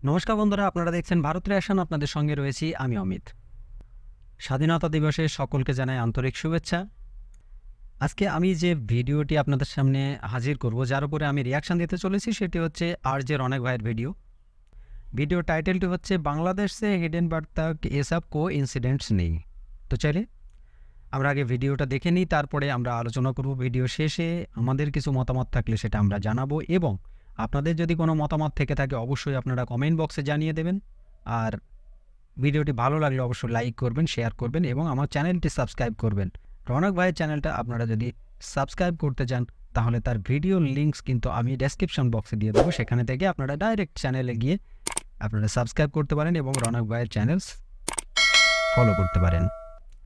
নমস্কার বন্ধুরা, আপনারা দেখছেন ভারত রিঅ্যাকশন। আপনাদের সঙ্গে রয়েছি আমি অমিত। স্বাধীনতা দিবসে সকলকে জানাই আন্তরিক শুভেচ্ছা। আজকে আমি যে ভিডিওটি আপনাদের সামনে হাজির করব, যার উপরে আমি রিঅ্যাকশন দিতে চলেছি, সেটি হচ্ছে আরজে রৌনক ভাইয়ের ভিডিও টাইটেলটি হচ্ছে বাংলাদেশ সে হিডেনবার্গ तक ये सब को इंसिडेंट्स नहीं। তো চাইলে আমরা আগে ভিডিওটা দেখে নিই, তারপরে আমরা আলোচনা করব। ভিডিও শেষে আমাদের কিছু মতামত থাকলে সেটা আমরা জানাবো, এবং আপনাদের যদি কোনো মতামত থেকে থাকে অবশ্যই আপনারা কমেন্ট বক্সে জানিয়ে দেবেন। আর ভিডিওটি ভালো লাগলে অবশ্যই লাইক করবেন, শেয়ার করবেন এবং আমার চ্যানেলটি সাবস্ক্রাইব করবেন। রৌনক ভাইয়ের চ্যানেলটা আপনারা যদি সাবস্ক্রাইব করতে চান তাহলে তার ভিডিও লিঙ্কস কিন্তু আমি ডেসক্রিপশন বক্সে দিয়ে দেবো, সেখানে থেকে আপনারা ডাইরেক্ট চ্যানেলে গিয়ে আপনারা সাবস্ক্রাইব করতে পারেন এবং রৌনক ভাইয়ের চ্যানেল ফলো করতে পারেন।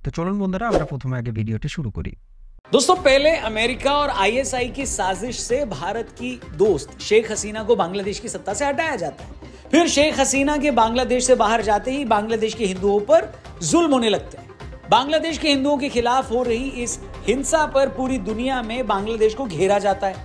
তো চলুন বন্ধুরা, আমরা প্রথমে আগে ভিডিওটি শুরু করি। दोस्तों, पहले अमेरिका और आईएसआई की साजिश से भारत की दोस्त शेख हसीना को बांग्लादेश की सत्ता से हटाया जाता है। फिर शेख हसीना के बांग्लादेश से बाहर जाते ही बांग्लादेश के हिंदुओं पर जुल्म होने लगते हैं। बांग्लादेश के हिंदुओं के खिलाफ हो रही इस हिंसा पर पूरी दुनिया में बांग्लादेश को घेरा जाता है।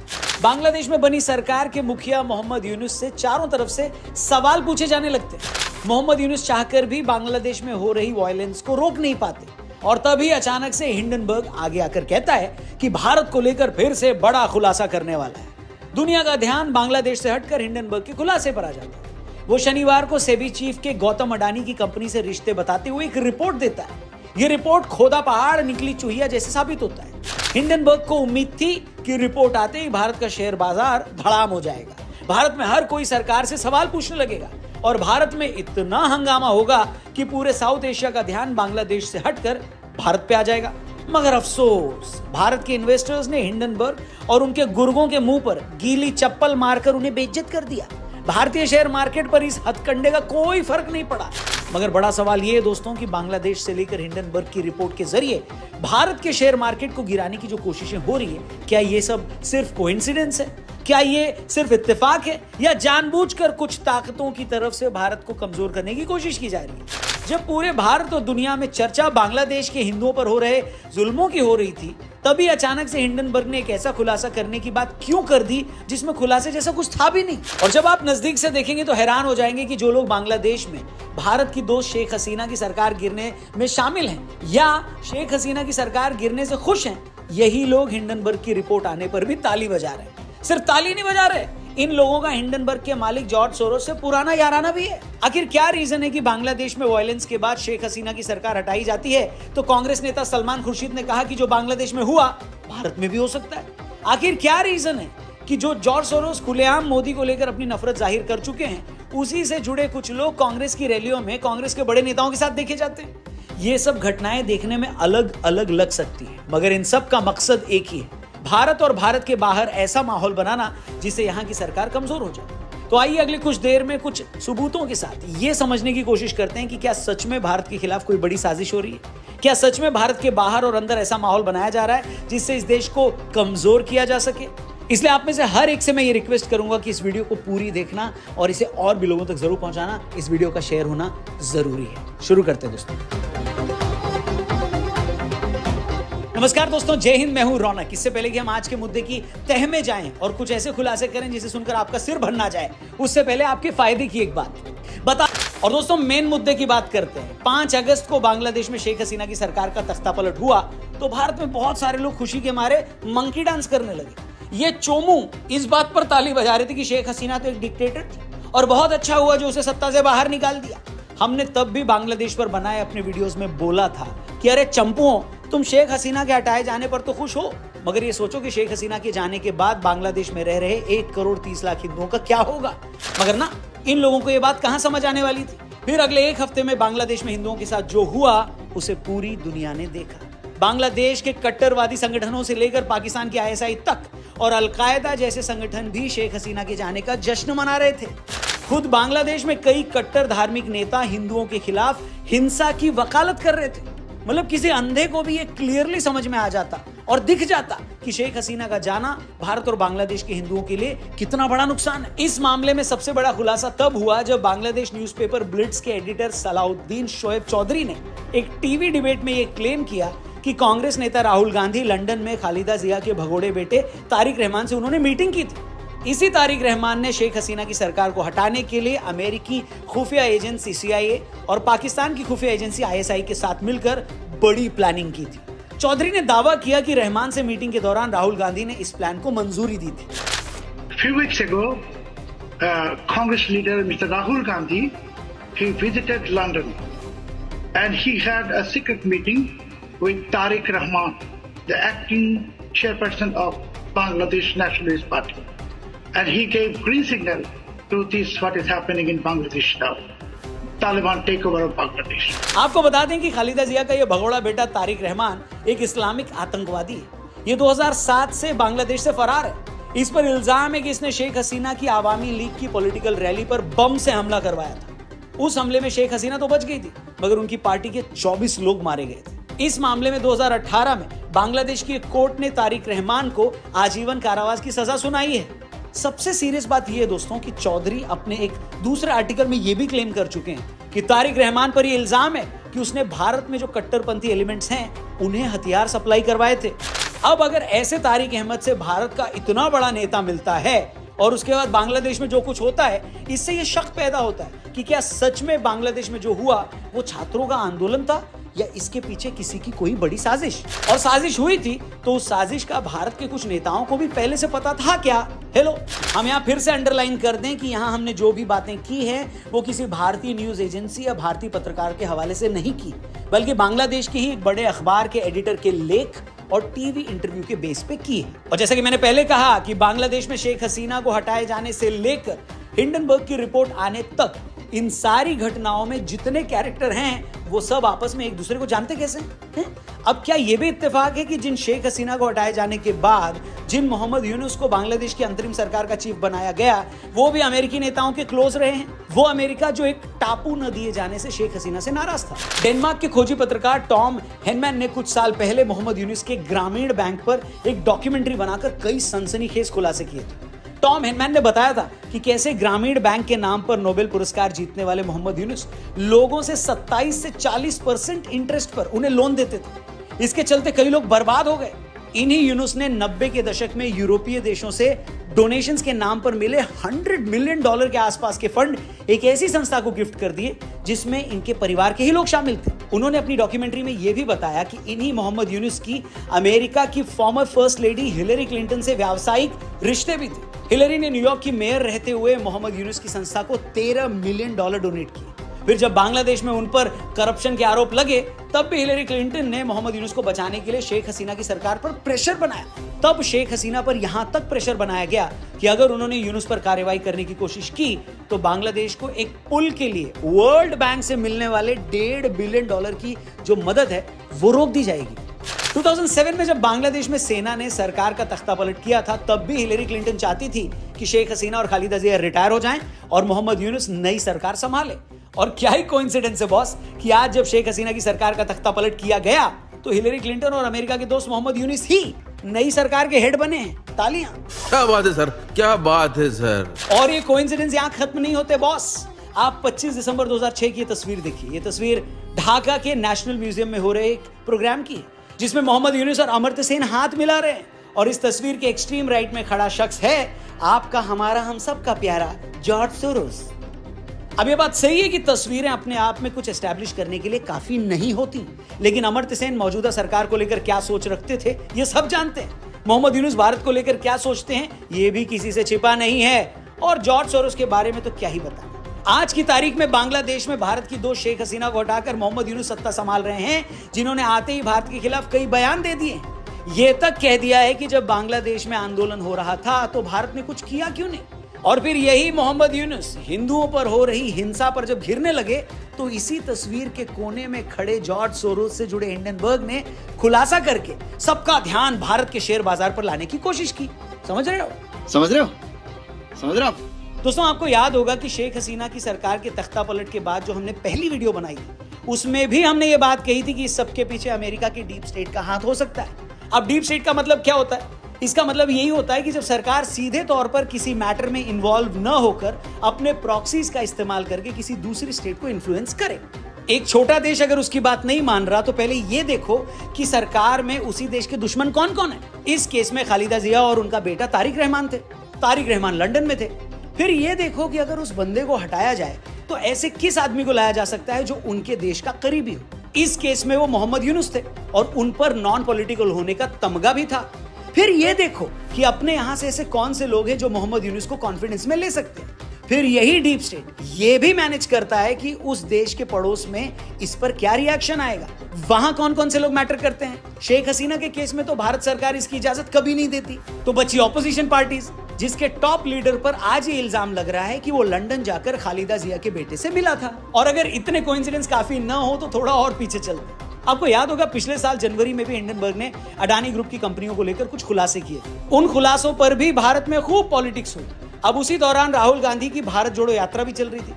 बांग्लादेश में बनी सरकार के मुखिया मोहम्मद यूनुस से चारों तरफ से सवाल पूछे जाने लगते हैं। मोहम्मद यूनुस चाहकर भी बांग्लादेश में हो रही वायलेंस को रोक नहीं पाते, और तभी अचानक से हिंडनबर्ग आगे आकर कहता है कि भारत को लेकर फिर से बड़ा खुलासा करने वाला है। दुनिया का ध्यान बांग्लादेश से हटकर हिंडनबर्ग के खुलासे पर आ जाता है। वो शनिवार को सेबी चीफ के गौतम अडानी की कंपनी से रिश्ते बताते हुए एक रिपोर्ट देता है। ये रिपोर्ट खोदा पहाड़ निकली चूहिया जैसे साबित होता है। हिंडनबर्ग को उम्मीद थी कि रिपोर्ट आते ही भारत का शेयर बाजार धड़ाम हो जाएगा, भारत में हर कोई सरकार से सवाल पूछने लगेगा और भारत में इतना हंगामा होगा कि पूरे साउथ एशिया का ध्यान बांग्लादेश से हटकर भारत पे आ जाएगा। मगर अफसोस, भारत के इन्वेस्टर्स ने हिंडनबर्ग और उनके गुर्गों के मुंह पर गीली चप्पल मारकर उन्हें बेइज्जत कर दिया। भारतीय शेयर मार्केट पर इस हथकंडे का कोई फर्क नहीं पड़ा। मगर बड़ा सवाल यह है दोस्तों कि बांग्लादेश से लेकर हिंडनबर्ग की रिपोर्ट के जरिए भारत के शेयर मार्केट को गिराने की जो कोशिशें हो रही है, क्या ये सब सिर्फ कोइंसिडेंस है? क्या ये सिर्फ इत्तेफाक है, या जानबूझकर कुछ ताकतों की तरफ से भारत को कमजोर करने की कोशिश की जा रही है? जब पूरे भारत और दुनिया में चर्चा बांग्लादेश के हिंदुओं पर हो रहे जुल्मों की हो रही थी, तभी अचानक से हिंडनबर्ग ने एक ऐसा खुलासा करने की बात क्यों कर दी जिसमें खुलासे जैसा कुछ था भी नहीं। और जब आप नजदीक से देखेंगे तो हैरान हो जाएंगे कि जो लोग बांग्लादेश में भारत की दोस्त शेख हसीना की सरकार गिरने में शामिल हैं या शेख हसीना की सरकार गिरने से खुश हैं, यही लोग हिंडनबर्ग की रिपोर्ट आने पर भी ताली बजा रहे हैं। सिर्फ ताली नहीं बजा रहे, इन लोगों का हिंडनबर्ग के मालिक जॉर्ज सोरोस से पुराना याराना भी है। आखिर क्या रीजन है कि बांग्लादेश में वायलेंस के बाद शेख हसीना की सरकार हटाई जाती है तो कांग्रेस नेता सलमान खुर्शीद ने कहा कि जो बांग्लादेश में हुआ भारत में भी हो सकता है। आखिर क्या रीजन है कि जो जॉर्ज सोरोस खुलेआम मोदी को लेकर अपनी नफरत जाहिर कर चुके हैं, उसी से जुड़े कुछ लोग कांग्रेस की रैलियों में कांग्रेस के बड़े नेताओं के साथ देखे जाते हैं। ये सब घटनाएं देखने में अलग अलग लग सकती है, मगर इन सब का मकसद एक ही है, भारत और भारत के बाहर ऐसा माहौल बनाना जिससे यहाँ की सरकार कमजोर हो जाए। तो आइए अगली कुछ देर में कुछ सबूतों के साथ ये समझने की कोशिश करते हैं कि क्या सच में भारत के खिलाफ कोई बड़ी साजिश हो रही है, क्या सच में भारत के बाहर और अंदर ऐसा माहौल बनाया जा रहा है जिससे इस देश को कमजोर किया जा सके। इसलिए आप में से हर एक से मैं ये रिक्वेस्ट करूंगा कि इस वीडियो को पूरी देखना और इसे और भी लोगों तक जरूर पहुंचाना। इस वीडियो का शेयर होना जरूरी है। शुरू करते हैं दोस्तों। नमस्कार दोस्तों, जय हिंद। मैं हूं रौनक। इससे पहले कि हम आज के मुद्दे की तह में जाएं और कुछ ऐसे खुलासे करें जिसे सुनकर आपका सिर भरना जाए, उससे पहले आपके फायदे की एक बात बता। और दोस्तों, मेन मुद्दे की बात करते हैं। 5 अगस्त को बांग्लादेश में शेख हसीना की सरकार का तख्ता पलट हुआ तो भारत में बहुत सारे लोग खुशी के मारे मंकी डांस करने लगे। ये चोमू इस बात पर ताली बजा रहे थे कि शेख हसीना तो एक डिक्टेटर थे और बहुत अच्छा हुआ जो उसे सत्ता से बाहर निकाल दिया। हमने तब भी बांग्लादेश पर बनाए अपने वीडियोस में बोला था कि अरे चंपुओं, तुम शेख हसीना के हटाए जाने पर तो खुश हो, मगर ये सोचो कि शेख हसीना के जाने के बाद बांग्लादेश में रह रहे 1 करोड़ 30 लाख हिंदुओं का क्या होगा। मगर ना, इन लोगों को ये बात कहां समझ आने वाली थी। फिर अगले एक हफ्ते में बांग्लादेश में हिंदुओं के साथ जो हुआ उसे पूरी दुनिया ने देखा। बांग्लादेश के कट्टरवादी संगठनों से लेकर पाकिस्तान की आईएसआई तक और अलकायदा जैसे संगठन भी शेख हसीना के जाने का जश्न मना रहे थे। खुद बांग्लादेश में कई कट्टर धार्मिक नेता हिंदुओं के खिलाफ हिंसा की वकालत कर रहे थे। मतलब किसी अंधे को भी ये क्लियरली समझ में आ जाता और दिख जाता कि शेख हसीना का जाना भारत और बांग्लादेश के हिंदुओं के लिए कितना बड़ा नुकसान है। इस मामले में सबसे बड़ा खुलासा तब हुआ जब बांग्लादेश न्यूज़पेपर ब्लिट्स के एडिटर सलाउद्दीन शोएब चौधरी ने एक टीवी डिबेट में ये क्लेम किया कि कांग्रेस नेता राहुल गांधी लंदन में खालिदा जिया के भगोड़े बेटे तारिक रहमान से उन्होंने मीटिंग की थी। इसी तारिक रहमान ने शेख हसीना की सरकार को हटाने के लिए अमेरिकी खुफिया एजेंसी CIA और पाकिस्तान की खुफिया एजेंसी ISI के साथ मिलकर बड़ी प्लानिंग की थी। चौधरी ने दावा किया कि रहमान से मीटिंग के दौरान राहुल गांधी ने इस प्लान को मंजूरी दी थी। Few weeks ago, Congress leader Mr. Rahul Gandhi, he visited London and he had a secret meeting with Tariq Rahman, the acting chairperson of Bangladesh Nationalist Party, and he gave green signal to this what is happening in Bangladesh now. Taliban takeover of Bangladesh. आपको बता दें कि खालिदा जिया का यह भगोड़ा बेटा तारिक रहमान एक Islamic आतंकवादी है। ये 2007 से बांग्लादेश से फरार है। इस पर इल्जाम है कि इसने शेख हसीना की आवामी लीग की पॉलिटिकल रैली पर बम से हमला करवाया था। उस हमले में शेख हसीना तो बच गई थी, मगर उनकी पार्टी के 24 लोग मारे गए थे। इस मामले में 2018 में बांग्लादेश की एक कोर्ट ने तारिक रहमान को आजीवन कारावास की सजा सुनाई है। सबसे सीरियस बात यह है दोस्तों कि चौधरी अपने एक दूसरे आर्टिकल में यह भी क्लेम कर चुके हैं कि तारिक रहमान पर यह इल्जाम है कि उसने भारत में जो कट्टरपंथी एलिमेंट्स हैं उन्हें हथियार सप्लाई करवाए थे। अब अगर ऐसे तारिक अहमद से भारत का इतना बड़ा नेता मिलता है और उसके बाद बांग्लादेश में जो कुछ होता है, इससे यह शक पैदा होता है कि क्या सच में बांग्लादेश में जो हुआ वो छात्रों का आंदोलन था या इसके पीछे किसी की कोई बड़ी साजिश। और साजिश हुई थी तो उस साजिश का भारत के कुछ नेताओं को भी पहले से पता था क्या? हेलो, हम यहाँ फिर से अंडरलाइन कर दें कि यहाँ हमने जो भी बातें की हैं वो किसी भारतीय न्यूज एजेंसी या भारतीय पत्रकार के हवाले से नहीं की, बल्कि बांग्लादेश के ही एक बड़े अखबार के एडिटर के लेख और टीवी इंटरव्यू के बेस पे की है। और जैसा कि मैंने पहले कहा कि बांग्लादेश में शेख हसीना को हटाए जाने से लेकर हिंडनबर्ग की रिपोर्ट आने तक इन सारी घटनाओं में जितने कैरेक्टर हैं वो सब आपस में एक दूसरे को जानते कैसे हैं? अब क्या यह भी इत्तेफाक है कि जिन शेख हसीना को हटाए जाने के बाद जिन मोहम्मद यूनुस को बांग्लादेश की अंतरिम सरकार का चीफ बनाया गया वो भी अमेरिकी नेताओं के क्लोज रहे हैं? वो अमेरिका जो एक टापू न दिए जाने से शेख हसीना से नाराज था। डेनमार्क के खोजी पत्रकार टॉम हेनमैन ने कुछ साल पहले मोहम्मद यूनुस के ग्रामीण बैंक पर एक डॉक्यूमेंट्री बनाकर कई सनसनीखेज खुलासे किए थे। टॉम हेनमैन ने बताया था कि कैसे ग्रामीण बैंक के नाम पर नोबेल पुरस्कार जीतने वाले मोहम्मद यूनुस लोगों से 27 से 40% इंटरेस्ट पर उन्हें लोन देते थे। इसके चलते कई लोग बर्बाद हो गए। इन्हीं यूनुस ने 90 के दशक में यूरोपीय देशों से डोनेशंस के नाम पर मिले $100 मिलियन के आसपास के फंड एक ऐसी संस्था को गिफ्ट कर दिए जिसमें इनके परिवार के ही लोग शामिल थे। उन्होंने अपनी डॉक्यूमेंट्री में यह भी बताया कि इन्हीं मोहम्मद यूनुस की अमेरिका की farmer first lady Hillary Clinton से व्यावसायिक रिश्ते भी थे। हिलरी ने न्यूयॉर्क की मेयर रहते हुए मोहम्मद यूनुस की संस्था को $13 मिलियन डोनेट किए। फिर जब बांग्लादेश में उन पर करप्शन के आरोप लगे तब भी हिलरी क्लिंटन ने मोहम्मद यूनुस को बचाने के लिए शेख हसीना की सरकार पर प्रेशर बनाया। तब शेख हसीना पर यहां तक प्रेशर बनाया गया कि अगर उन्होंने यूनुस पर कार्रवाई करने की कोशिश की तो बांग्लादेश को एक पुल के लिए वर्ल्ड बैंक से मिलने वाले $1.5 बिलियन की जो मदद है वो रोक दी जाएगी। 2007 में जब बांग्लादेश में सेना ने सरकार का तख्ता पलट किया था तब भी हिलरी क्लिंटन चाहती थी कि शेख हसीना और खालिदा जिया रिटायर हो जाएं और मोहम्मद यूनुस नई सरकार संभाले। और क्या ही कोइंसिडेंस है बॉस कि आज जब शेख हसीना की सरकार का तख्ता पलट किया गया तो हिलरी क्लिंटन और अमेरिका के दोस्त मोहम्मद यूनुस ही नई सरकार के हेड बने हैं। तालियां। क्या बात है सर, क्या बात है सर। और ये कोइंसिडेंस यहाँ खत्म नहीं होते बॉस। आप 25 दिसंबर 2006 की ये तस्वीर देखिए। ये तस्वीर ढाका के नेशनल म्यूजियम में हो रहे एक प्रोग्राम की जिसमें मोहम्मद यूनुस और अमर्त्य सेन हाथ मिला रहे हैं और इस तस्वीर के एक्सट्रीम राइट में खड़ा शख्स है आपका, हमारा, हम सब का प्यारा जॉर्ज सोरोस। अब ये बात सही है कि तस्वीरें अपने आप में कुछ एस्टैब्लिश करने के लिए काफी नहीं होती, लेकिन अमर्त्य सेन मौजूदा सरकार को लेकर क्या सोच रखते थे ये सब जानते हैं। मोहम्मद यूनुस भारत को लेकर क्या सोचते हैं ये भी किसी से छिपा नहीं है और जॉर्ज सोरोस के बारे में तो क्या ही बताना। आज की तारीख में बांग्लादेश में भारत की दोस्त शेख हसीना को हटाकर मोहम्मद यूनुस सत्ता संभाल रहे हैं, जिन्होंने आते ही भारत के खिलाफ कई बयान दे दिए। ये तक कह दिया है कि जब बांग्लादेश में आंदोलन हो रहा था तो भारत ने कुछ किया क्यों नहीं। और फिर यही मोहम्मद यूनुस हिंदुओं पर हो रही हिंसा पर जब घिरने लगे तो इसी तस्वीर के कोने में खड़े जॉर्ज सोरोस से जुड़े हिंडनबर्ग ने खुलासा करके सबका ध्यान भारत के शेयर बाजार पर लाने की कोशिश की। समझ रहे हो? दोस्तों, आपको याद होगा कि शेख हसीना की सरकार के तख्ता पलट के बाद जो हमने पहली वीडियो बनाई थी उसमें भी हमने ये बात कही थी कि इस सबके पीछे अमेरिका की डीप स्टेट का हाथ हो सकता है। अब डीप स्टेट का मतलब क्या होता है? इसका मतलब यही होता है कि जब सरकार सीधे तौर पर किसी मैटर में इन्वॉल्व न होकर अपने प्रॉक्सीज का इस्तेमाल करके किसी दूसरी स्टेट को इन्फ्लुएंस करे। एक छोटा देश अगर उसकी बात नहीं मान रहा तो पहले ये देखो कि सरकार में उसी देश के दुश्मन कौन कौन है। इस केस में खालिदा जिया और उनका बेटा तारिक रहमान थे। तारिक रहमान लंदन में थे। फिर ये देखो कि अगर उस बंदे को हटाया जाए तो ऐसे किस आदमी को लाया जा सकता है जो उनके देश का करीबी हो। इस केस में वो मोहम्मद यूनुस थे और उन पर नॉन पॉलिटिकल होने का तमगा भी था। फिर ये देखो कि अपने यहां से ऐसे कौन से लोग हैं जो मोहम्मद यूनुस को कॉन्फिडेंस में ले सकते हैं। फिर यही डीप स्टेट ये भी मैनेज करता है कि उस देश के पड़ोस में इस पर क्या रिएक्शन आएगा। वहां कौन कौन से लोग मैटर करते हैं। शेख हसीना के केस में तो भारत सरकार इसकी इजाजत कभी नहीं देती। तो बची ऑपोजिशन पार्टीज, जिसके टॉप लीडर पर आज ये इल्जाम लग रहा है कि वो लंदन जाकर खालिदा जिया के बेटे से मिला था। और अगर इतने कोइंसिडेंस काफी न हो तो थोड़ा और पीछे चलते। आपको याद होगा पिछले साल जनवरी में भी हिंडनबर्ग ने अडानी ग्रुप की कंपनियों को लेकर कुछ खुलासे किए। उन खुलासों पर भी भारत में खूब पॉलिटिक्स हुई। अब उसी दौरान राहुल गांधी की भारत जोड़ो यात्रा भी चल रही थी।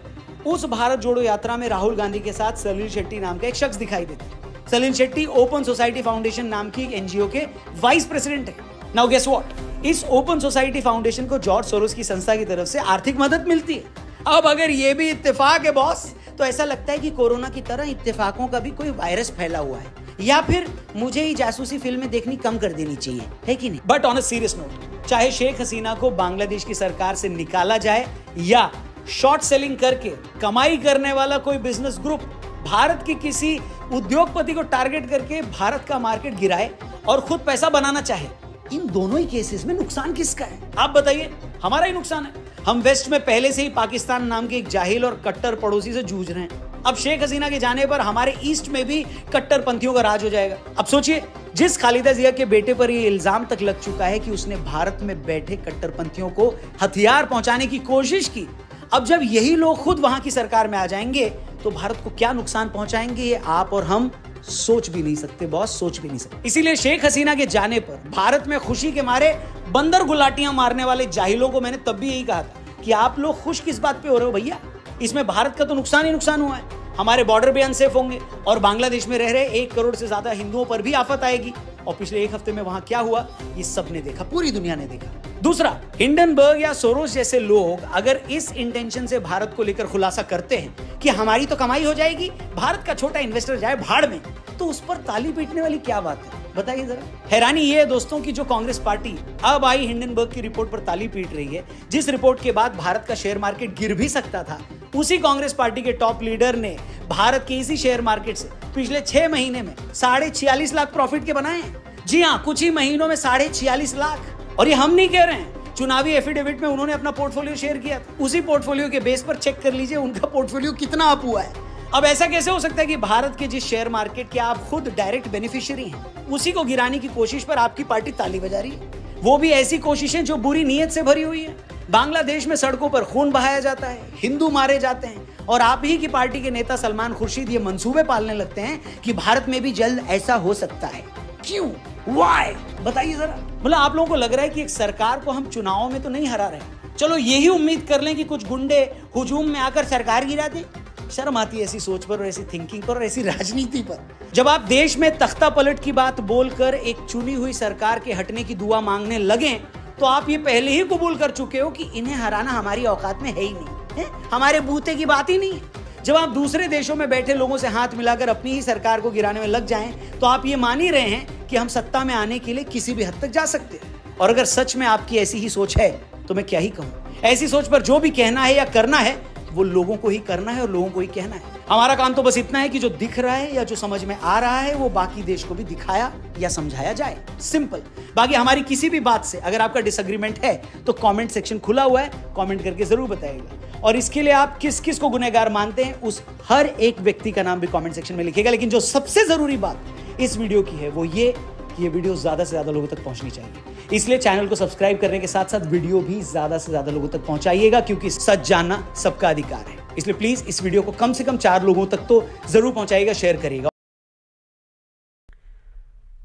उस भारत जोड़ो यात्रा में राहुल गांधी के साथ सलील शेट्टी नाम का एक शख्स दिखाई देता। सलील शेट्टी ओपन सोसाइटी फाउंडेशन नाम की एक एनजीओ के वाइस प्रेसिडेंट है। नाउ गेस व्हाट, इस ओपन सोसाइटी फाउंडेशन को जॉर्ज सोरोस की संस्था की तरफ से आर्थिक मदद मिलती है। अब अगर ये भी इत्तेफाक है बॉस, तो ऐसा लगता है कि कोरोना की तरह इत्तेफाकों का भी कोई वायरस फैला हुआ है, या फिर मुझे ही जासूसी फिल्में देखनी कम कर देनी चाहिए, है कि नहीं। But on a serious note, चाहे शेख हसीना को बांग्लादेश की सरकार से निकाला जाए या शॉर्ट सेलिंग करके कमाई करने वाला कोई बिजनेस ग्रुप भारत की किसी उद्योगपति को टारगेट करके भारत का मार्केट गिराए और खुद पैसा बनाना चाहे, इन दोनों ही केसेस में नुकसान किसका है। आप बताइए। हमारा ही नुकसान है। हम वेस्ट में पहले से ही पाकिस्तान नाम के एक जाहिल और कट्टर पड़ोसी से जूझ रहे हैं। अब शेख हसीना के जाने पर हमारे ईस्ट में भी कट्टरपंथियों का राज हो जाएगा। अब सोचिए, जिस खालिदा जिया के बेटे पर यह इल्जाम तक लग चुका है कि उसने भारत में बैठे कट्टरपंथियों को हथियार पहुंचाने की कोशिश की, अब जब यही लोग खुद वहां की सरकार में आ जाएंगे तो भारत को क्या नुकसान पहुंचाएंगे, ये आप और हम सोच भी नहीं सकते बॉस, सोच भी नहीं सकते। इसीलिए शेख हसीना के जाने पर भारत में खुशी के मारे बंदर गुलाटियां मारने वाले जाहिलों को मैंने तब भी यही कहा था कि आप लोग खुश किस बात पे हो रहे हो भैया, इसमें भारत का तो नुकसान ही नुकसान हुआ है। हमारे बॉर्डर भी अनसेफ होंगे और बांग्लादेश में रह रहे 1 करोड़ से ज्यादा हिंदुओं पर भी आफत आएगी। और पिछले एक हफ्ते में वहां क्या हुआ ये सबने देखा, पूरी दुनिया ने देखा। दूसरा, हिंडनबर्ग या सोरोस जैसे लोग अगर इस इंटेंशन से भारत को लेकर खुलासा करते हैं कि हमारी तो कमाई हो जाएगी, भारत का छोटा इन्वेस्टर जाए भाड़ में, तो उस पर ताली पीटने वाली क्या बात है, बताइए जरा। हैरानी ये है दोस्तों कि जो कांग्रेस पार्टी अब आई हिंडनबर्ग की रिपोर्ट पर ताली पीट रही है, जिस रिपोर्ट के बाद भारत का शेयर मार्केट गिर भी सकता था, उसी कांग्रेस पार्टी के टॉप लीडर ने भारत के इसी शेयर मार्केट से पिछले 6 महीने में 46.5 लाख प्रॉफिट के बनाए हैं। जी हाँ, कुछ ही महीनों में 46.5 लाख। और ये हम नहीं कह रहे हैं, चुनावी एफिडेविट में उन्होंने अपना पोर्टफोलियो शेयर किया था। उसी पोर्टफोलियो के बेस पर चेक कर लीजिए उनका पोर्टफोलियो कितना अप हुआ है। अब ऐसा कैसे हो सकता है कि भारत के जिस शेयर मार्केट के आप खुद डायरेक्ट बेनिफिशियरी हैं, उसी को गिराने की कोशिश पर आपकी पार्टी ताली बजा रही है, वो भी ऐसी कोशिशें जो बुरी नीयत से भरी हुई है। बांग्लादेश में सड़कों पर खून बहाया जाता है, हिंदू मारे जाते हैं, और आप ही की पार्टी के नेता सलमान खुर्शीद ये मंसूबे पालने लगते हैं कि भारत में भी जल्द ऐसा हो सकता है। क्यों, व्हाई, बताइए जरा। मतलब आप लोगों को लग रहा है कि एक सरकार को हम चुनाव में तो नहीं हरा रहे, चलो यही उम्मीद कर लें कि कुछ गुंडे हुजूम में आकर सरकार गिरा दें। शर्म आती है ऐसी सोच पर और ऐसी थिंकिंग पर और ऐसी राजनीति पर। जब आप देश में तख्ता पलट की बात बोलकर एक चुनी हुई सरकार के हटने की दुआ मांगने लगे, तो आप ये पहले ही कबूल कर चुके हो कि इन्हें हराना हमारी औकात में है ही नहीं, है? हमारे बूते की बात ही नहीं है। जब आप दूसरे देशों में बैठे लोगों से हाथ मिलाकर अपनी ही सरकार को गिराने में लग जाएं, तो आप ये मान ही रहे हैं कि हम सत्ता में आने के लिए किसी भी हद तक जा सकते हैं। और अगर सच में आपकी ऐसी ही सोच है तो मैं क्या ही कहूं। ऐसी सोच पर जो भी कहना है या करना है वो लोगों को ही करना है और लोगों को ही कहना है। हमारा काम तो बस इतना है कि जो दिख रहा है या जो समझ में आ रहा है वो बाकी देश को भी दिखाया या समझाया जाए, सिंपल। बाकी हमारी किसी भी बात से अगर आपका डिसएग्रीमेंट है तो कमेंट सेक्शन खुला हुआ है, कमेंट करके जरूर बताइएगा। और इसके लिए आप किस किस को गुनहगार मानते हैं उस हर एक व्यक्ति का नाम भी कमेंट सेक्शन में लिखिएगा। लेकिन जो सबसे जरूरी बात इस वीडियो की है वो ये कि ये वीडियो ज्यादा से ज्यादा लोगों तक पहुंचनी चाहिए। इसलिए चैनल को सब्सक्राइब करने के साथ साथ वीडियो भी ज्यादा से ज्यादा लोगों तक पहुंचाइएगा, क्योंकि सच जानना सबका अधिकार है। इसलिए प्लीज इस वीडियो को कम से कम 4 लोगों तक तो जरूर पहुंचाइएगा, शेयर करिएगा।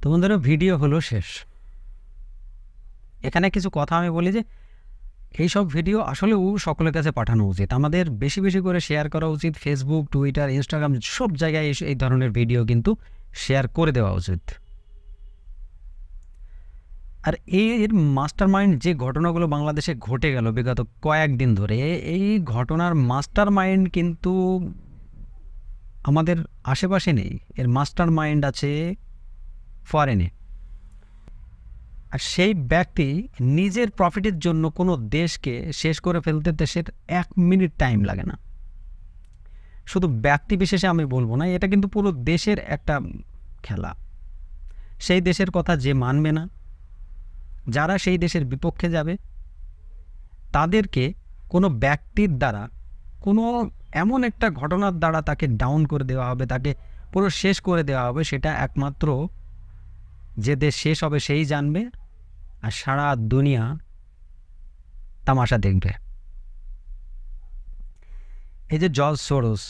তো বন্ধুরা ভিডিও হলো শেষ। এখানে কিছু কথা আমি বলি যে এই সব ভিডিও আসলেও সকলের কাছে পাঠানো উচিত, আমাদের বেশি বেশি করে শেয়ার করা উচিত। ফেসবুক, টুইটার, ইনস্টাগ্রাম সব জায়গায় এই ধরনের ভিডিও কিন্তু শেয়ার করে দেওয়া উচিত। আর এর মাস্টারমাইন্ড যে ঘটনাগুলো বাংলাদেশে ঘটে গেল বিগত কয়েকদিন ধরে, এই ঘটনার মাস্টারমাইন্ড কিন্তু আমাদের আশেপাশে নেই, এর মাস্টার মাইন্ড আছে ফরেনে। আর সেই ব্যক্তি নিজের প্রফিটের জন্য কোনো দেশকে শেষ করে ফেলতে দেশের 1 মিনিট টাইম লাগে না। শুধু ব্যক্তি বিশেষে আমি বলবো না, এটা কিন্তু পুরো দেশের একটা খেলা। সেই দেশের কথা যে মানবে না, যারা সেই দেশের বিপক্ষে যাবে, তাদেরকে কোনো ব্যক্তির দ্বারা, কোনো এমন একটা ঘটনার দ্বারা তাকে ডাউন করে দেওয়া হবে, তাকে পুরো শেষ করে দেওয়া হবে। সেটা একমাত্র যে দেশ শেষ হবে সেই জানবে, আর সারা দুনিয়া তামাশা দেখবে। এই যে জর্জ সোরোস,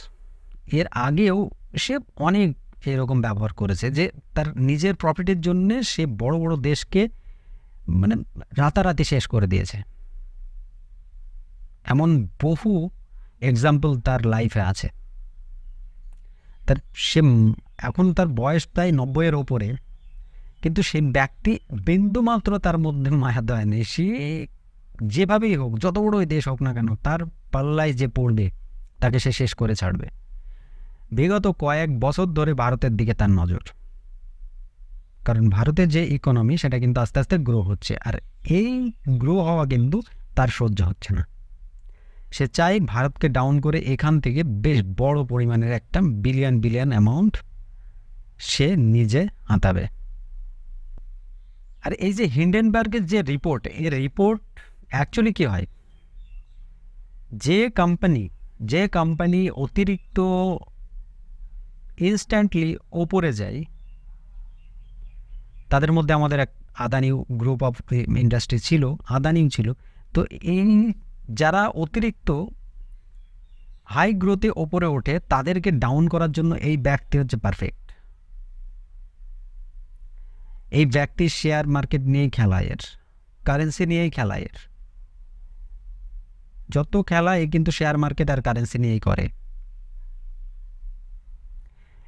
এর আগেও সে অনেক এরকম ব্যবহার করেছে, যে তার নিজের প্রফিটের জন্যে সে বড় বড় দেশকে মানে রাতারাতি শেষ করে দিয়েছে। এমন বহু এক্সাম্পল তার লাইফে আছে। তার সে এখন তার বয়স প্রায় 90-এর ওপরে, কিন্তু সেই ব্যক্তি বিন্দুমাত্র তার মধ্যে মায়া দয়া নেই। সে যেভাবেই হোক, যত বড়ই দেশ হোক না কেন, তার পাল্লায় যে পড়বে তাকে সে শেষ করে ছাড়বে। বিগত কয়েক বছর ধরে ভারতের দিকে তার নজর, কারণ ভারতের যে ইকোনমি সেটা কিন্তু আস্তে আস্তে গ্রো হচ্ছে, আর এই গ্রো হওয়া কিন্তু তার সহ্য হচ্ছে না। সে চাই ভারতকে ডাউন করে এখান থেকে বেশ বড় পরিমাণের একটা বিলিয়ন অ্যামাউন্ট সে নিজে হাতাবে। আর এই যে হিন্ডেনবার্গের যে রিপোর্ট, এই রিপোর্ট অ্যাকচুয়ালি কী হয়, যে কোম্পানি অতিরিক্ত ইনস্ট্যান্টলি ওপরে যায়, তাদের মধ্যে আমাদের এক আদানি গ্রুপ অফ ইন্ডাস্ট্রি ছিল, আদানিও ছিল। তো এই যারা অতিরিক্ত হাই গ্রোথে ওপরে ওঠে, তাদেরকে ডাউন করার জন্য এই ব্যক্তি হচ্ছে পারফেক্ট। এই ব্যক্তি শেয়ার মার্কেট নিয়েই খেলা, এর কারেন্সি নিয়েই খেলা, এর যত খেলা এ কিন্তু শেয়ার মার্কেট আর কারেন্সি নিয়েই করে।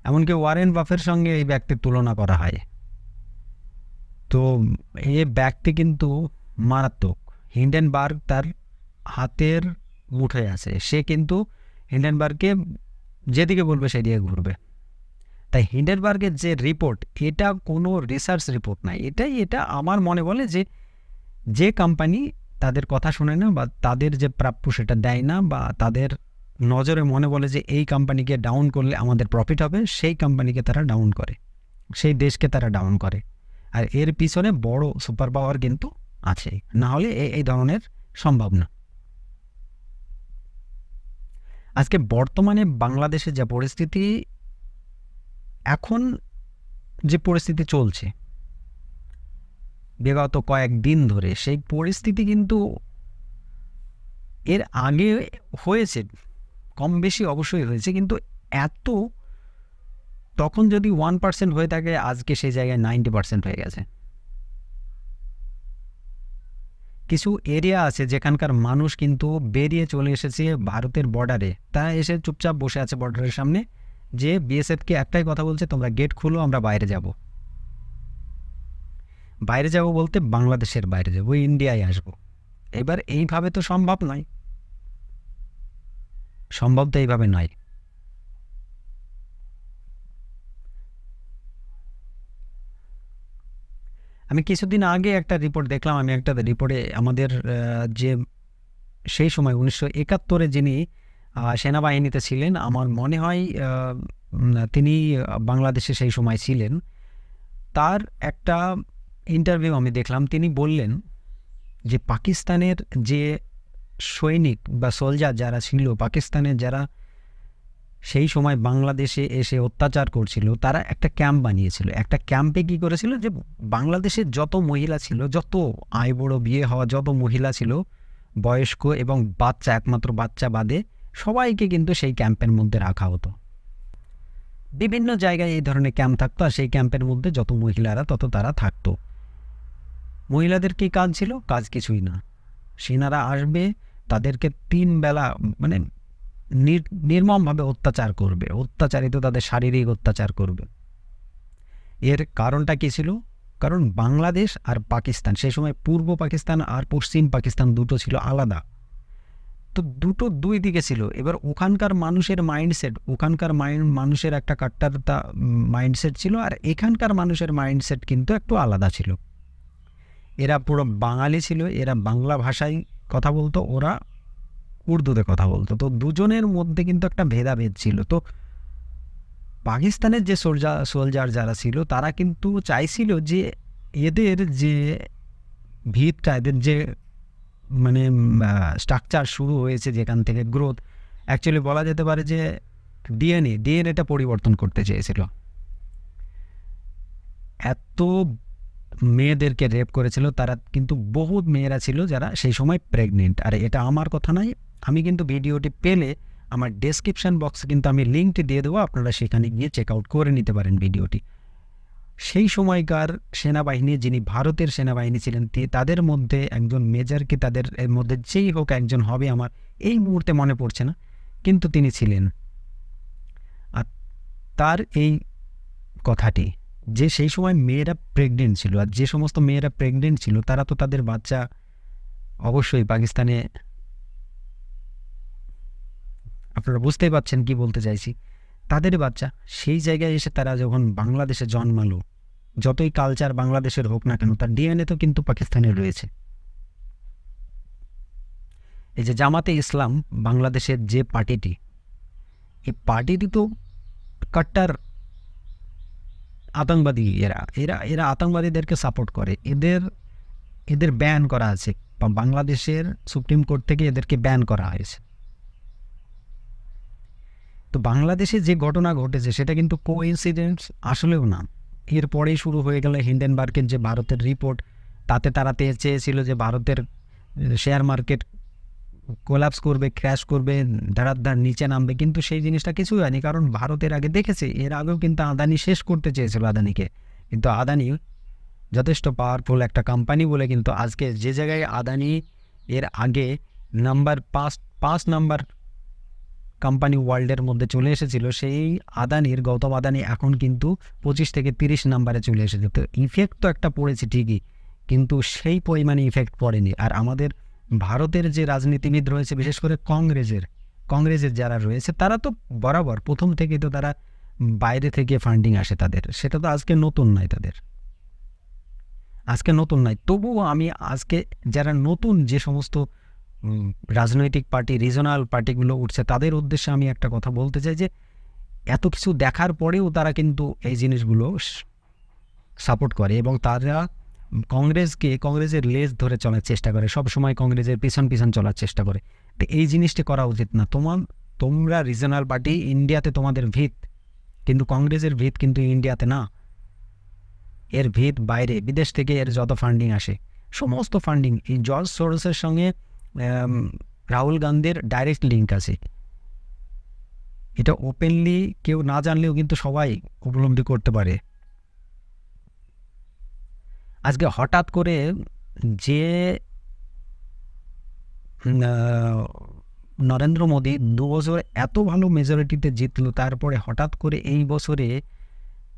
এমনকি ওয়ারেন বাফের সঙ্গে এই ব্যক্তির তুলনা করা হয়। তো এই ব্যক্তি কিন্তু মারাত্মক। হিন্ডেনবার্গ তার হাতের মুঠোয় আছে, সে কিন্তু হিন্ডেনবার্গকে যেদিকে বলবে সেদিকে ঘুরবে। তাই হিন্ডেনবার্গের যে রিপোর্ট, এটা কোনো রিসার্চ রিপোর্ট নাই, এটা আমার মনে বলে যে কোম্পানি তাদের কথা শোনে না, বা তাদের যে প্রাপ্য সেটা দেয় না, বা তাদের নজরে মনে বলে যে এই কোম্পানিকে ডাউন করলে আমাদের প্রফিট হবে, সেই কোম্পানিকে তারা ডাউন করে, সেই দেশকে তারা ডাউন করে। আর এর পিছনে বড় সুপার পাওয়ার কিন্তু আছে, না হলে এই ধরনের সম্ভব না। আজকে বর্তমানে বাংলাদেশের যে পরিস্থিতি, এখন যে পরিস্থিতি চলছে বিগত কয়েকদিন ধরে, সেই পরিস্থিতি কিন্তু এর আগে হয়েছে, কম বেশি অবশ্যই হয়েছে, কিন্তু এত তখন যদি 1% হয়ে থাকে, আজকে সেই জায়গায় 90% হয়ে গেছে। কিছু এরিয়া আছে যেখানকার মানুষ কিন্তু বেরিয়ে চলে এসেছে ভারতের বর্ডারে, তারা এসে চুপচাপ বসে আছে বর্ডারের সামনে, যে বিএসএফকে একটাই কথা বলছে, তোমরা গেট খুলো, আমরা বাইরে যাব। বাইরে যাব বলতে বাংলাদেশের বাইরে যাব, ইন্ডিয়ায় আসব। এবার এইভাবে তো সম্ভব নয়, সম্ভব তো এইভাবে নয়। আমি কিছুদিন আগে একটা রিপোর্ট দেখলাম, আমি একটা রিপোর্টে আমাদের যে সেই সময় 1971-এ যিনি সেনাবাহিনীতে ছিলেন, আমার মনে হয় তিনি বাংলাদেশে সেই সময় ছিলেন, তার একটা ইন্টারভিউ আমি দেখলাম। তিনি বললেন যে পাকিস্তানের যে সৈনিক বা সোলজার যারা ছিল, পাকিস্তানের যারা সেই সময় বাংলাদেশে এসে অত্যাচার করছিল, তারা একটা ক্যাম্প বানিয়েছিল। একটা ক্যাম্পে কী করেছিল, যে বাংলাদেশের যত মহিলা ছিল, যত আয় বড় বিয়ে হওয়া যত মহিলা ছিল, বয়স্ক এবং বাচ্চা, একমাত্র বাচ্চা বাদে সবাইকে কিন্তু সেই ক্যাম্পের মধ্যে রাখা হতো। বিভিন্ন জায়গায় এই ধরনের ক্যাম্প থাকতো, আর সেই ক্যাম্পের মধ্যে যত মহিলারা তত তারা থাকতো। মহিলাদের কি কাজ ছিল? কাজ কিছুই না। সেনারা আসবে, তাদেরকে 3 বেলা মানে নির্মমভাবে অত্যাচার করবে, অত্যাচারিত তাদের শারীরিক অত্যাচার করবে। এর কারণটা কী ছিল? কারণ বাংলাদেশ আর পাকিস্তান, সেই সময় পূর্ব পাকিস্তান আর পশ্চিম পাকিস্তান দুটো ছিল আলাদা। তো দুটো দুই দিকে ছিল। এবার ওখানকার মানুষের মাইন্ডসেট, ওখানকার মানুষের একটা কাট্টারতা মাইন্ডসেট ছিল, আর এখানকার মানুষের মাইন্ডসেট কিন্তু একটু আলাদা ছিল। এরা পুরো বাঙালি ছিল, এরা বাংলা ভাষায় কথা বলতো, ওরা উর্দুতে কথা বলতো। তো দুজনের মধ্যে কিন্তু একটা ভেদাভেদ ছিল। তো পাকিস্তানের যে সোলজার যারা ছিল তারা কিন্তু চাইছিল যে এদের যে ভিতটা, এদের যে মানে স্ট্রাকচার শুরু হয়েছে, যেখান থেকে গ্রোথ, অ্যাকচুয়ালি বলা যেতে পারে যে ডিএনএটা পরিবর্তন করতে চেয়েছিল। এত মেয়েদেরকে রেপ করেছিল তারা, কিন্তু বহুত মেয়েরা ছিল যারা সেই সময় প্রেগনেন্ট। আর এটা আমার কথা নয়, আমি কিন্তু ভিডিওটি পেলে আমার ডেসক্রিপশান বক্সে কিন্তু আমি লিঙ্কটি দিয়ে দেবো, আপনারা সেখানে গিয়ে চেক আউট করে নিতে পারেন ভিডিওটি। সেই সময়কার সেনাবাহিনী, যিনি ভারতের সেনাবাহিনী ছিলেন, তাদের মধ্যে একজন মেজরকে, তাদের এর মধ্যে যেই হোক একজন হবে, আমার এই মুহূর্তে মনে পড়ছে না, কিন্তু তিনি ছিলেন। আর তার এই কথাটি যে সেই সময় মেয়েরা প্রেগনেন্ট ছিল, আর যে সমস্ত মেয়েরা প্রেগনেন্ট ছিল তারা তো তাদের বাচ্চা অবশ্যই পাকিস্তানে, আপনারা বুঝতেই পারছেন কি বলতে চাইছি, তাদের বাচ্চা সেই জায়গায় এসে তারা যখন বাংলাদেশে জন্মালো, যতই কালচার বাংলাদেশের হোক না কেন, তার ডিএনএ তো কিন্তু পাকিস্তানের রয়েছে। এই যে জামাতে ইসলাম বাংলাদেশের যে পার্টিটি, এই পার্টিটি তো কাট্টার আতঙ্কবাদী। এরা আতঙ্কবাদীদেরকে সাপোর্ট করে। এদের ব্যান করা আছে, বাংলাদেশের সুপ্রিম কোর্ট থেকে এদেরকে ব্যান করা হয়েছে। তো বাংলাদেশে যে ঘটনা ঘটেছে সেটা কিন্তু কোইন্সিডেন্স আসলেও না। এরপরেই শুরু হয়ে গেল হিন্ডেনবার্গের যে ভারতের রিপোর্ট, তাতে তারা চেয়েছিল যে ভারতের শেয়ার মার্কেট কোলাপস করবে, ক্র্যাশ করবে, ধারার নিচে নামবে, কিন্তু সেই জিনিসটা কিছুই হয়নি। কারণ ভারতের আগে দেখেছে, এর আগেও কিন্তু আদানি শেষ করতে চেয়েছিল আদানিকে, কিন্তু আদানি যথেষ্ট পাওয়ারফুল একটা কোম্পানি বলে কিন্তু আজকে যে জায়গায় আদানি এর আগে নাম্বার 5 নাম্বার কোম্পানি ওয়ার্ল্ডের মধ্যে চলে এসেছিল, সেই আদানির, গৌতম আদানি এখন কিন্তু 25 থেকে 30 নাম্বারে চলে এসেছে। তো ইফেক্ট তো একটা পড়েছে ঠিকই, কিন্তু সেই পরিমাণে ইফেক্ট পড়েনি। আর আমাদের ভারতের যে রাজনীতিবিদ রয়েছে, বিশেষ করে কংগ্রেসের যারা রয়েছে, তারা তো বরাবর প্রথম থেকে তো তারা বাইরে থেকে ফান্ডিং আসে তাদের, সেটা তো আজকে নতুন নয়, আজকে নতুন নয়। তবুও আমি আজকে যারা নতুন যে সমস্ত রাজনৈতিক পার্টি, রিজনাল পার্টিগুলো উঠছে, তাদের উদ্দেশ্যে আমি একটা কথা বলতে চাই যে এত কিছু দেখার পরেও তারা কিন্তু এই জিনিসগুলো সাপোর্ট করে, এবং তারা কংগ্রেসের লেজ ধরে চলার চেষ্টা করে, সব সময় কংগ্রেসের পিছন চলার চেষ্টা করে। তো এই জিনিসটি করা উচিত না। তোমরা রিজনাল পার্টি, ইন্ডিয়াতে তোমাদের ভিত, কিন্তু কংগ্রেসের ভিত কিন্তু ইন্ডিয়াতে না, এর ভিত বাইরে, বিদেশ থেকে এর যত ফান্ডিং আসে, সমস্ত ফান্ডিং এই জর্জ সোরসের সঙ্গে রাহুল গান্ধীর ডাইরেক্ট লিঙ্ক আছে। এটা ওপেনলি কেউ না জানলেও কিন্তু সবাই উপলব্ধি করতে পারে। আজকে হঠাৎ করে যে নরেন্দ্র মোদী 2 বছর এত ভালো মেজরিটিতে জিতলো, তারপরে হঠাৎ করে এই বছরে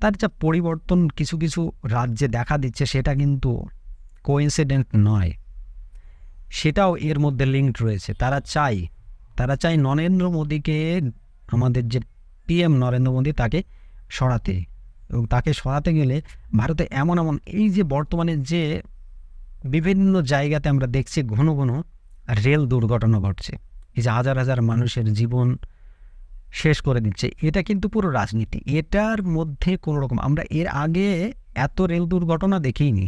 তার যা পরিবর্তন কিছু কিছু রাজ্যে দেখা দিচ্ছে, সেটা কিন্তু কোইন্সিডেন্ট নয়, সেটাও এর মধ্যে লিঙ্কড রয়েছে। তারা চাই নরেন্দ্র মোদীকে, আমাদের যে পিএম নরেন্দ্র মোদী, তাকে সরাতে, এবং তাকে সরাতে গেলে ভারতে এমন এই যে বর্তমানে যে বিভিন্ন জায়গাতে আমরা দেখছি ঘন ঘন রেল দুর্ঘটনা ঘটছে, এই যে হাজার হাজার মানুষের জীবন শেষ করে দিচ্ছে, এটা কিন্তু পুরো রাজনীতি। এটার মধ্যে কোনো রকম, আমরা এর আগে এত রেল দুর্ঘটনা দেখিনি।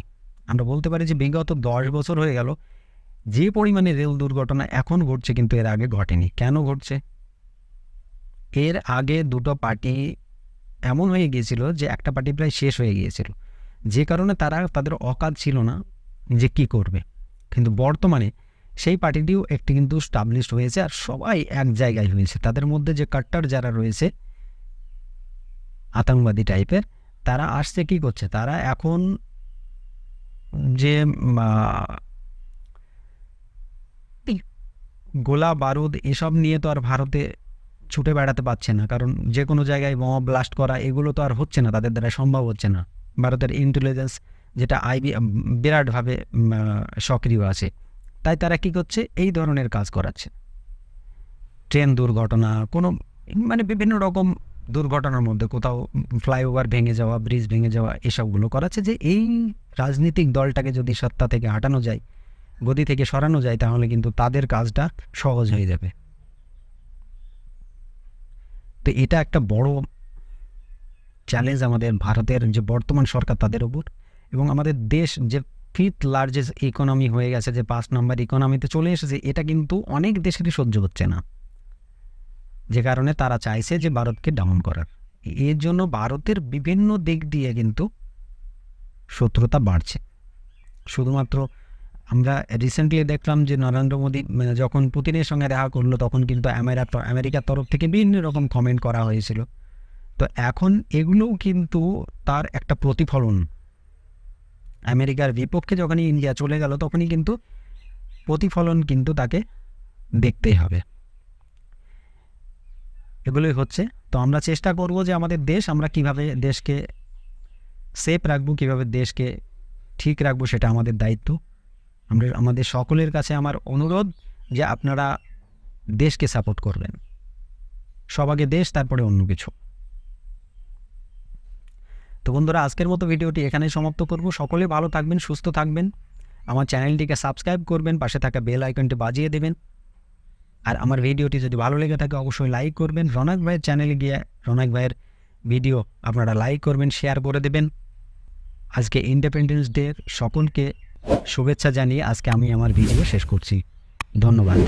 আমরা বলতে পারি যে বিগত 10 বছর হয়ে গেল যে পরিমাণে রেল দুর্ঘটনা এখন ঘটছে, কিন্তু এর আগে ঘটেনি। কেন ঘটছে? এর আগে দুটো পার্টি এমন হয়ে গিয়েছিল যে একটা পার্টি প্রায় শেষ হয়ে গিয়েছিল, যে কারণে তাদের অকাজ ছিল না যে কি করবে। কিন্তু বর্তমানে সেই পার্টিটিও একটি কিন্তু স্টাবলিশড হয়েছে, আর সবাই এক জায়গায় হয়েছে। তাদের মধ্যে যে কাট্টার যারা রয়েছে আতঙ্কবাদী টাইপের, তারা আসছে কি করছে, তারা এখন যে গোলা বারুদ এসব নিয়ে তো আর ভারতে ছুটে বেড়াতে পারছে না, কারণ যে কোনো জায়গায় বোমা ব্লাস্ট করা এগুলো তো আর হচ্ছে না, তাদের দ্বারা সম্ভব হচ্ছে না। ভারতের ইন্টেলিজেন্স যেটা বিরাটভাবে সক্রিয় আছে, তাই তারা কি করছে, এই ধরনের কাজ করাচ্ছে। ট্রেন দুর্ঘটনা, কোনো মানে বিভিন্ন রকম দুর্ঘটনার মধ্যে কোথাও ফ্লাইওভার ভেঙে যাওয়া, ব্রিজ ভেঙে যাওয়া, এসবগুলো করাচ্ছে যে এই রাজনৈতিক দলটাকে যদি সত্তা থেকে হাঁটানো যায়, গদি থেকে সরানো যায়, তাহলে কিন্তু তাদের কাজটা সহজ হয়ে যাবে। তো এটা একটা বড় চ্যালেঞ্জ আমাদের ভারতের যে বর্তমান সরকার তাদের ওপর, এবং আমাদের দেশ যে 5th লার্জেস্ট ইকোনমি হয়ে গেছে, যে 5 নম্বর ইকোনমিতে চলে এসেছে, এটা কিন্তু অনেক দেশেরই সহ্য হচ্ছে না, যে কারণে তারা চাইছে যে ভারতকে ডাউন করার। এর জন্য ভারতের বিভিন্ন দিক দিয়ে কিন্তু শত্রুতা বাড়ছে। শুধুমাত্র আমরা রিসেন্টলি দেখলাম যে নরেন্দ্র মোদী যখন পুতিনের সঙ্গে দেখা করলো, তখন কিন্তু আমেরিকার তরফ থেকে বিভিন্ন রকম কমেন্ট করা হয়েছিল। তো এখন এগুলোও কিন্তু তার একটা প্রতিফলন। আমেরিকার বিপক্ষে যখনই ইন্ডিয়া চলে গেল, তখনই কিন্তু প্রতিফলন কিন্তু তাকে দেখতেই হবে। এগুলোই হচ্ছে। তো আমরা চেষ্টা করব যে আমাদের দেশ, আমরা কিভাবে দেশকে সেফ রাখবো, কিভাবে দেশকে ঠিক রাখবো, সেটা আমাদের দায়িত্ব। আমাদের সকলের কাছে আমার অনুরোধ যে আপনারা দেশকে সাপোর্ট করবেন, সবাইকে দেশ, তারপরে অন্য কিছু। তো বন্ধুরা, আজকের মতো ভিডিওটি এখানেই সমাপ্ত করব। সকলে ভালো থাকবেন, সুস্থ থাকবেন। আমার চ্যানেলটিকে সাবস্ক্রাইব করবেন, পাশে থাকা বেল আইকনটি বাজিয়ে দেবেন। আর আমার ভিডিওটি যদি ভালো লেগে থাকে অবশ্যই লাইক করবেন। রনক ভাইয়ের চ্যানেলে গিয়ে রনক ভাইয়ের ভিডিও আপনারা লাইক করবেন, শেয়ার করে দেবেন। আজকে ইন্ডিপেন্ডেন্স ডে সকলকে শুভেচ্ছা জানিয়ে আজকে আমি আমার ভিডিও শেষ করছি। ধন্যবাদ।